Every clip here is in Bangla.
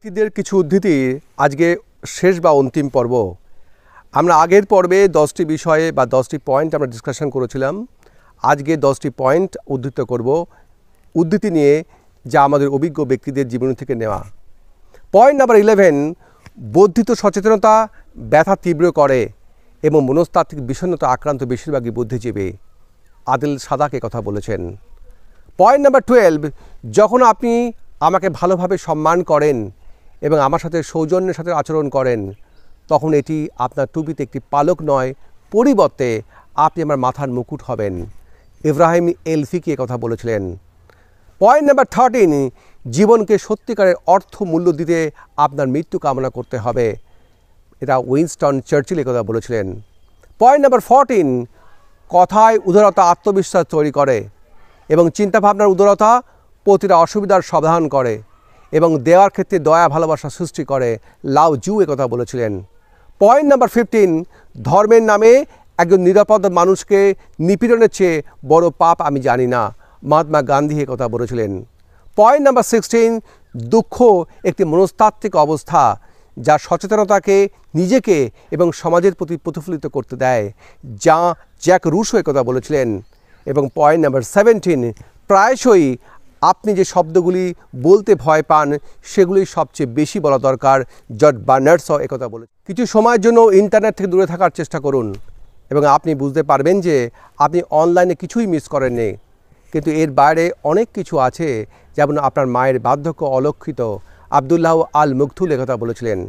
ব্যক্তিদের কিছু উদ্ধৃতি আজকে শেষ বা অন্তিম পর্ব। আমরা আগের পর্বে 10টি বিষয়ে বা 10টি পয়েন্ট আমরা ডিসকাশন করেছিলাম। আজকে 10টি পয়েন্ট উদ্ধৃত করব, উদ্ধৃতি নিয়ে, যা আমাদের অভিজ্ঞ ব্যক্তিদের জীবন থেকে নেওয়া। পয়েন্ট নাম্বার 11, বর্ধিত সচেতনতা ব্যথা তীব্র করে এবং মনস্তাত্ত্বিক বিষণ্ণতা আক্রান্ত বেশিরভাগই বুদ্ধিজীবী। আদিল সাদাকে কথা বলেছেন। পয়েন্ট নাম্বার 12, যখন আপনি আমাকে ভালোভাবে সম্মান করেন এবং আমার সাথে সৌজন্যের সাথে আচরণ করেন, তখন এটি আপনার টুপিতে একটি পালক নয়, পরিবর্তে আপনি আমার মাথার মুকুট হবেন। ইব্রাহিম এলফিকি কথা বলেছিলেন। পয়েন্ট নাম্বার 13, জীবনকে সত্যিকারের অর্থ মূল্য দিতে আপনার মৃত্যু কামনা করতে হবে। এটা উইনস্টন চার্চিল কথা বলেছিলেন। পয়েন্ট নাম্বার 14, কথায় উদারতা আত্মবিশ্বাস তৈরি করে এবং চিন্তাভাবনার উদারতা প্রতিটা অসুবিধার সমাধান করে এবং দেওয়ার ক্ষেত্রে দয়া ভালোবাসা সৃষ্টি করে। লাও জু কথা বলেছিলেন। পয়েন্ট নাম্বার 15, ধর্মের নামে একজন নিরাপদ মানুষকে নিপীড়নের চেয়ে বড় পাপ আমি জানি না। মহাত্মা গান্ধী কথা বলেছিলেন। পয়েন্ট নাম্বার 16, দুঃখ একটি মনস্তাত্ত্বিক অবস্থা যা সচেতনতাকে নিজেকে এবং সমাজের প্রতি প্রতিফলিত করতে দেয়। জ্যাক রুশো কথা বলেছিলেন। এবং পয়েন্ট নাম্বার 17, প্রায়শই আপনি যে শব্দগুলি বলতে ভয় পান সেগুলি সবচেয়ে বেশি বলা দরকার। জর্জ বার্নার্ডসও একথা বলে। কিছু সময়ের জন্য ইন্টারনেট থেকে দূরে থাকার চেষ্টা করুন এবং আপনি বুঝতে পারবেন যে আপনি অনলাইনে কিছুই মিস করেননি, কিন্তু এর বাইরে অনেক কিছু আছে, যেমন আপনার মায়ের বার্ধক্য অলক্ষিত। আবদুল্লাহ আল মুগথুল একথা বলেছিলেন।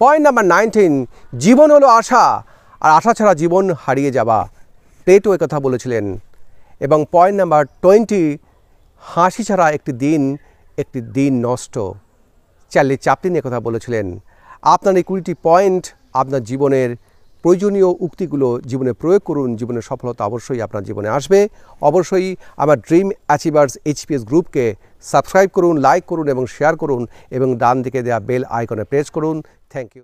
পয়েন্ট নাম্বার 19, জীবন হলো আশা, আর আশা ছাড়া জীবন হারিয়ে যাওয়া। প্লেটো একথা বলেছিলেন। এবং পয়েন্ট নাম্বার 20, হাসি ছাড়া একটি দিন নষ্ট। চার্লি চ্যাপলিন কথা বলেছিলেন। আপনার এই 20টি পয়েন্ট আপনার জীবনের প্রয়োজনীয় উক্তিগুলো জীবনে প্রয়োগ করুন। জীবনের সফলতা অবশ্যই আপনার জীবনে আসবে। অবশ্যই আমার ড্রিম অ্যাচিভার্স HPS গ্রুপকে সাবস্ক্রাইব করুন, লাইক করুন এবং শেয়ার করুন এবং ডান দিকে দেওয়া বেল আইকনে প্রেস করুন। Thank you.